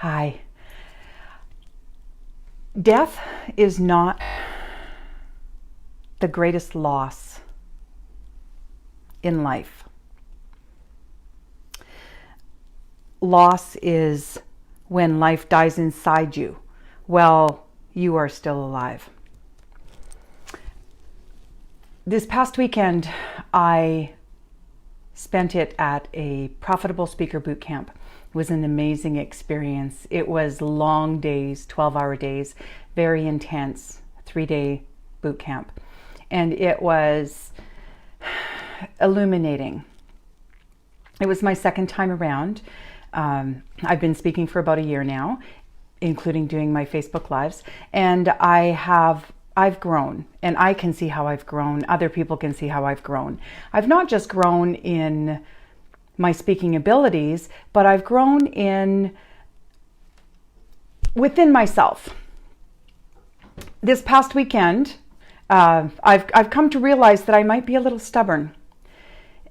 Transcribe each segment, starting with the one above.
Hi. Death is not the greatest loss in life. Loss is when life dies inside you while you are still alive. This past weekend, I spent it at a Profitable Speaker Boot Camp. It was an amazing experience. It was long days, 12-hour days, very intense, 3-day boot camp. And it was illuminating. It was my second time around. I've been speaking for about a year now, including doing my Facebook Lives. And I've grown, and I can see how I've grown. Other people can see how I've grown. I've not just grown in my speaking abilities, but I've grown within myself. This past weekend, I've come to realize that I might be a little stubborn,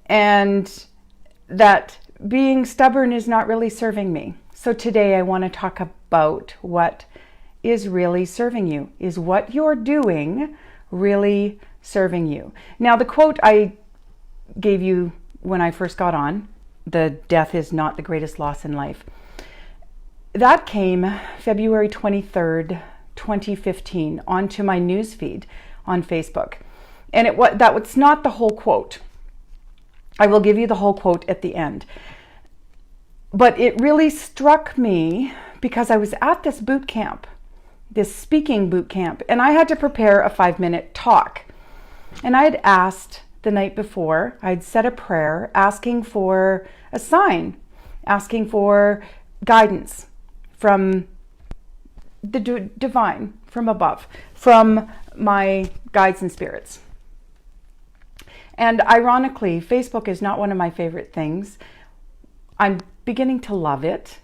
and that being stubborn is not really serving me. So today I want to talk about what is really serving you. Is what you're doing really serving you? Now, the quote I gave you when I first got on, the death is not the greatest loss in life, that came February 23rd, 2015, onto my newsfeed on Facebook. And that was not the whole quote. I will give you the whole quote at the end. But it really struck me because I was at this boot camp, this speaking boot camp, and I had to prepare a 5-minute talk. And I had asked the night before, I'd said a prayer asking for a sign, asking for guidance from the divine, from above, from my guides and spirits. And ironically, Facebook is not one of my favorite things. I'm beginning to love it.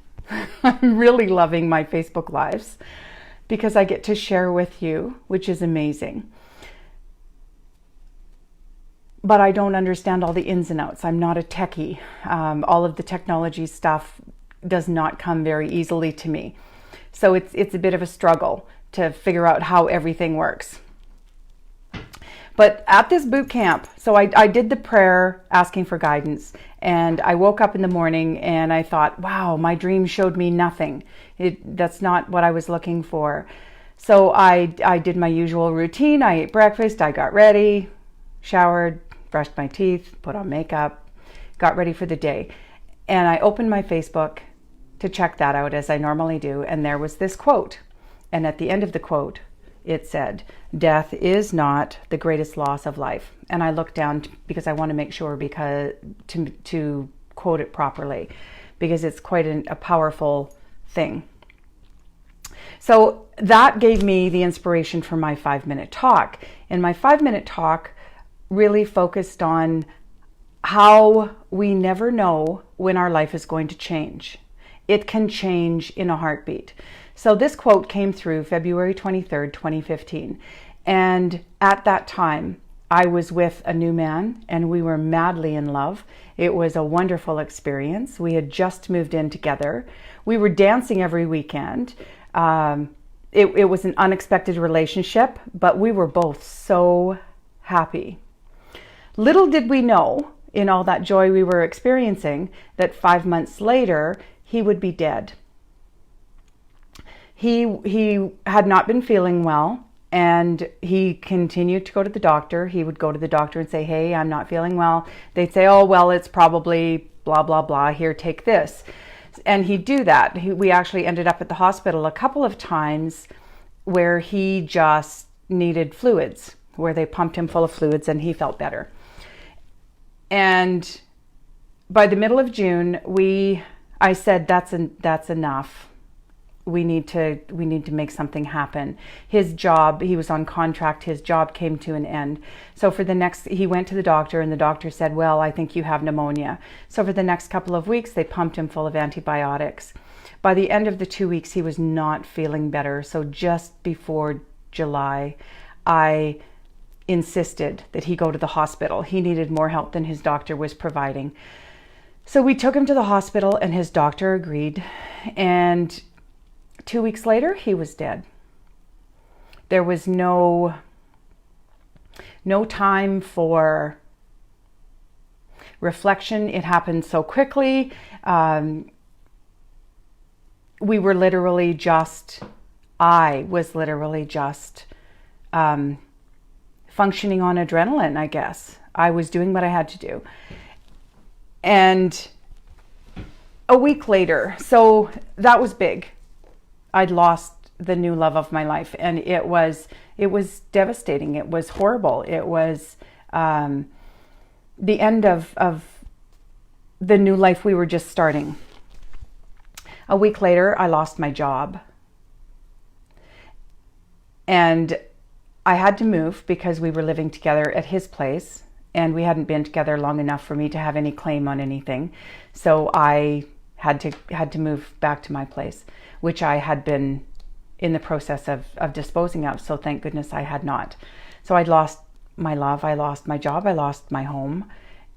I'm really loving my Facebook Lives because I get to share with you, which is amazing. But I don't understand all the ins and outs. I'm not a techie. All of the technology stuff does not come very easily to me. So it's a bit of a struggle to figure out how everything works. But at this boot camp, so I did the prayer asking for guidance, and I woke up in the morning and I thought, wow, my dream showed me nothing. That's not what I was looking for. So I did my usual routine. I ate breakfast, I got ready, showered, brushed my teeth, put on makeup, got ready for the day. And I opened my Facebook to check that out as I normally do, and there was this quote. And at the end of the quote, it said, "Death is not the greatest loss of life." And I looked down because I want to make sure to quote it properly, because it's quite a powerful thing. So that gave me the inspiration for my 5-minute talk. And my 5-minute talk really focused on how we never know when our life is going to change. It can change in a heartbeat. So this quote came through February 23rd, 2015. And at that time, I was with a new man and we were madly in love. It was a wonderful experience. We had just moved in together. We were dancing every weekend. It was an unexpected relationship, but we were both so happy. Little did we know, in all that joy we were experiencing, that 5 months later, he would be dead. He had not been feeling well, and he continued to go to the doctor. He would go to the doctor and say, "Hey, I'm not feeling well." They'd say, "Oh, well, it's probably blah, blah, blah. Here, take this." And he'd do that. We actually ended up at the hospital a couple of times where he just needed fluids, where they pumped him full of fluids and he felt better. And by the middle of June, I said, that's enough. We need to make something happen. His job, he was on contract, his job came to an end. So he went to the doctor, and the doctor said, "Well, I think you have pneumonia." So for the next couple of weeks, they pumped him full of antibiotics. By the end of the 2 weeks, he was not feeling better. So just before July, I insisted that he go to the hospital. He needed more help than his doctor was providing. So we took him to the hospital, and his doctor agreed. And 2 weeks later, he was dead. There was no time for reflection. It happened so quickly. We were literally just, I was literally just functioning on adrenaline, I guess. I was doing what I had to do. And a week later, so that was big. I'd lost the new love of my life, and it was devastating. It was horrible. It was the end of the new life we were just starting. A week later, I lost my job. And I had to move because we were living together at his place, and we hadn't been together long enough for me to have any claim on anything. So I had to move back to my place, which I had been in the process of disposing of. So thank goodness I had not. So I'd lost my love, I lost my job, I lost my home.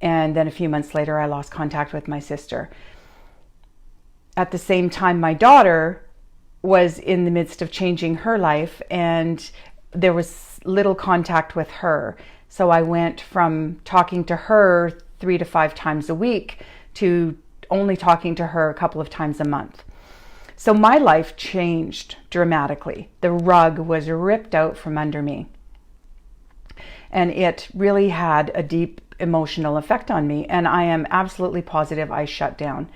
And then a few months later, I lost contact with my sister. At the same time, my daughter was in the midst of changing her life, and there was little contact with her. So I went from talking to her 3 to 5 times a week to only talking to her a couple of times a month. So my life changed dramatically. The rug was ripped out from under me. And it really had a deep emotional effect on me. And I am absolutely positive I shut down.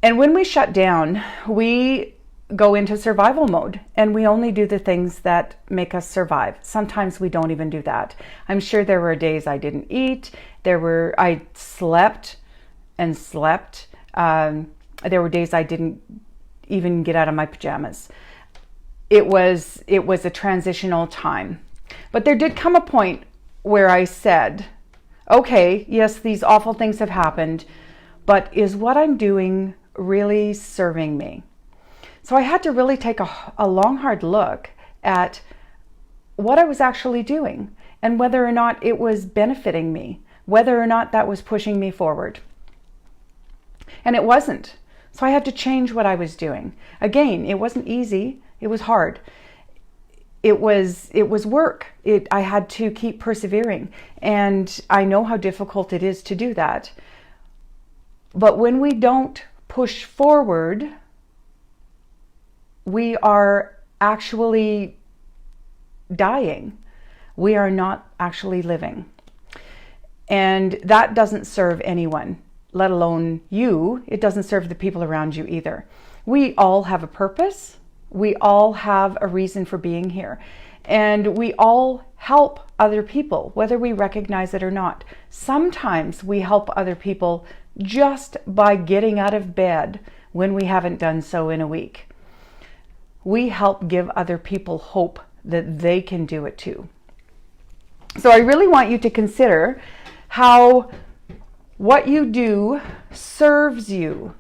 And when we shut down, we go into survival mode, and we only do the things that make us survive. Sometimes we don't even do that. I'm sure there were days I didn't eat. I slept and slept. There were days I didn't even get out of my pajamas. It was a transitional time. But there did come a point where I said, okay, yes, these awful things have happened, but is what I'm doing really serving me? So I had to really take a long, hard look at what I was actually doing and whether or not it was benefiting me, whether or not that was pushing me forward. And it wasn't. So I had to change what I was doing. Again, it wasn't easy. It was hard. It was work. I had to keep persevering. And I know how difficult it is to do that. But when we don't push forward, we are actually dying. We are not actually living. And that doesn't serve anyone, let alone you. It doesn't serve the people around you either. We all have a purpose. We all have a reason for being here. And we all help other people, whether we recognize it or not. Sometimes we help other people just by getting out of bed when we haven't done so in a week. We help give other people hope that they can do it too. So I really want you to consider how what you do serves you.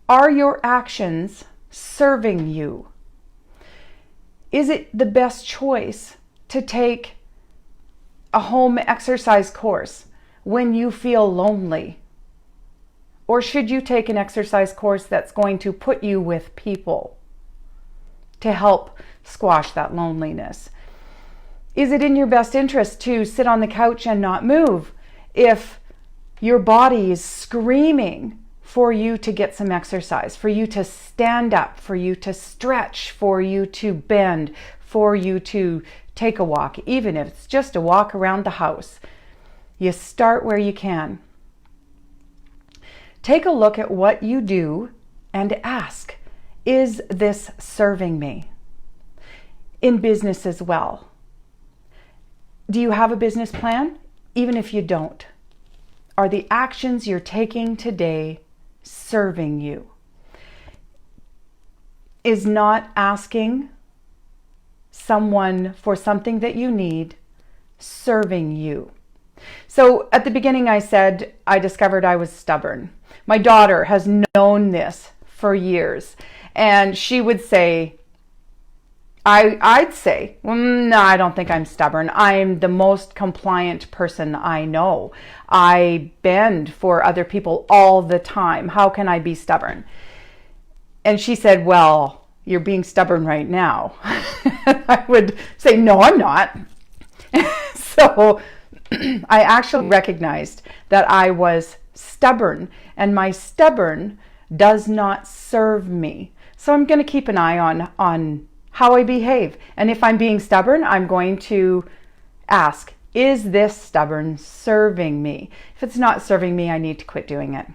Are your actions serving you? Is it the best choice to take a home exercise course when you feel lonely? Or should you take an exercise course that's going to put you with people to help squash that loneliness? Is it in your best interest to sit on the couch and not move if your body is screaming for you to get some exercise, for you to stand up, for you to stretch, for you to bend, for you to take a walk, even if it's just a walk around the house? You start where you can. Take a look at what you do and ask, is this serving me? In business as well. Do you have a business plan? Even if you don't, are the actions you're taking today serving you? Is not asking someone for something that you need serving you? So at the beginning I said I discovered I was stubborn. My daughter has known this for years, and she would say, I'd say, no, I don't think I'm stubborn. I'm the most compliant person I know. I bend for other people all the time. How can I be stubborn? And she said, well, you're being stubborn right now. I would say, no, I'm not. So I actually recognized that I was stubborn, and my stubborn does not serve me. So I'm going to keep an eye on how I behave. And if I'm being stubborn, I'm going to ask, is this stubborn serving me? If it's not serving me, I need to quit doing it.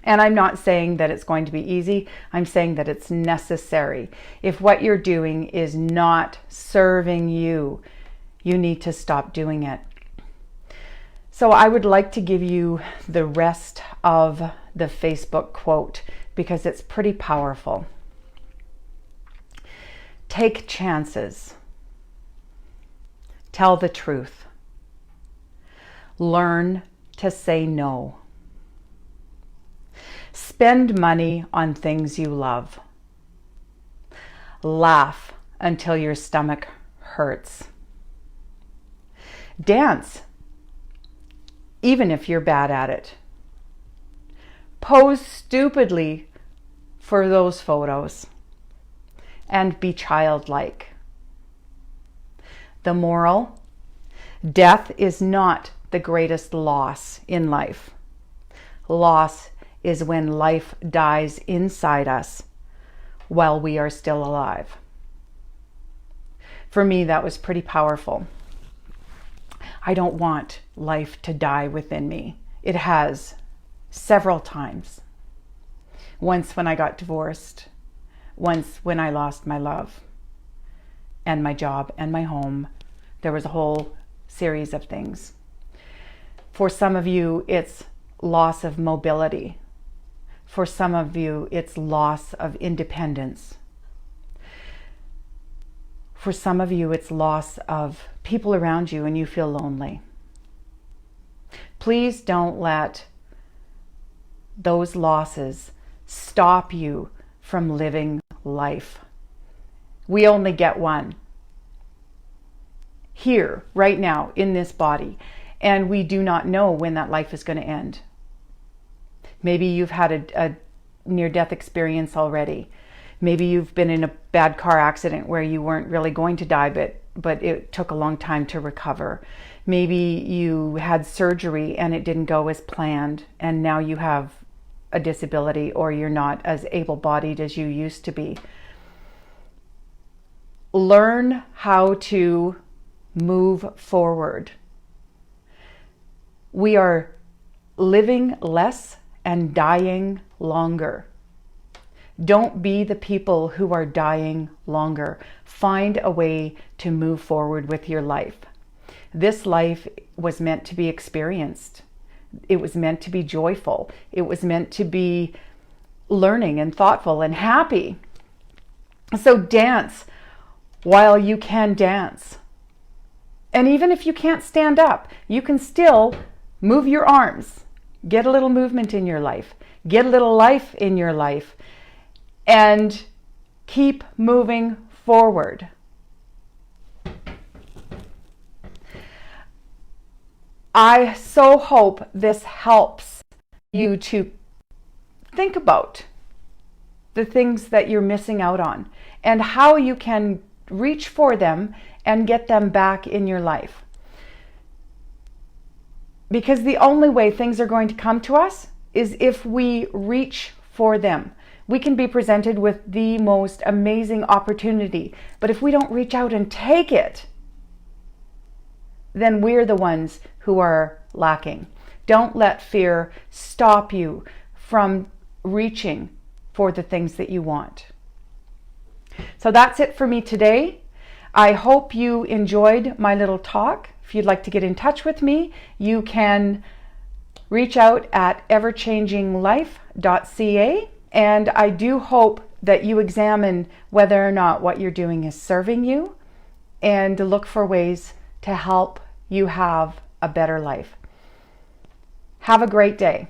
And I'm not saying that it's going to be easy. I'm saying that it's necessary. If what you're doing is not serving you, you need to stop doing it. So I would like to give you the rest of the Facebook quote because it's pretty powerful. Take chances. Tell the truth. Learn to say no. Spend money on things you love. Laugh until your stomach hurts. Dance, even if you're bad at it. Pose stupidly for those photos. And be childlike. The moral: death is not the greatest loss in life. Loss is when life dies inside us while we are still alive. For me, that was pretty powerful. I don't want life to die within me. It has several times. Once when I got divorced, once when I lost my love and my job and my home. There was a whole series of things. For some of you, it's loss of mobility. For some of you, it's loss of independence. For some of you, it's loss of people around you and you feel lonely. Please don't let those losses stop you from living life. We only get one. Here, right now, in this body. And we do not know when that life is going to end. Maybe you've had a near-death experience already. Maybe you've been in a bad car accident where you weren't really going to die, but it took a long time to recover. Maybe you had surgery and it didn't go as planned, and now you have a disability, or you're not as able-bodied as you used to be. Learn how to move forward. We are living less and dying longer. Don't be the people who are dying longer. Find a way to move forward with your life. This life was meant to be experienced. It was meant to be joyful. It was meant to be learning and thoughtful and happy. So dance while you can dance. And even if you can't stand up, you can still move your arms. Get a little movement in your life. Get a little life in your life. And keep moving forward. I so hope this helps you to think about the things that you're missing out on and how you can reach for them and get them back in your life. Because the only way things are going to come to us is if we reach for them. We can be presented with the most amazing opportunity, but if we don't reach out and take it, then we're the ones who are lacking. Don't let fear stop you from reaching for the things that you want. So that's it for me today. I hope you enjoyed my little talk. If you'd like to get in touch with me, you can reach out at everchanginglife.ca. And I do hope that you examine whether or not what you're doing is serving you, and look for ways to help you have a better life. Have a great day.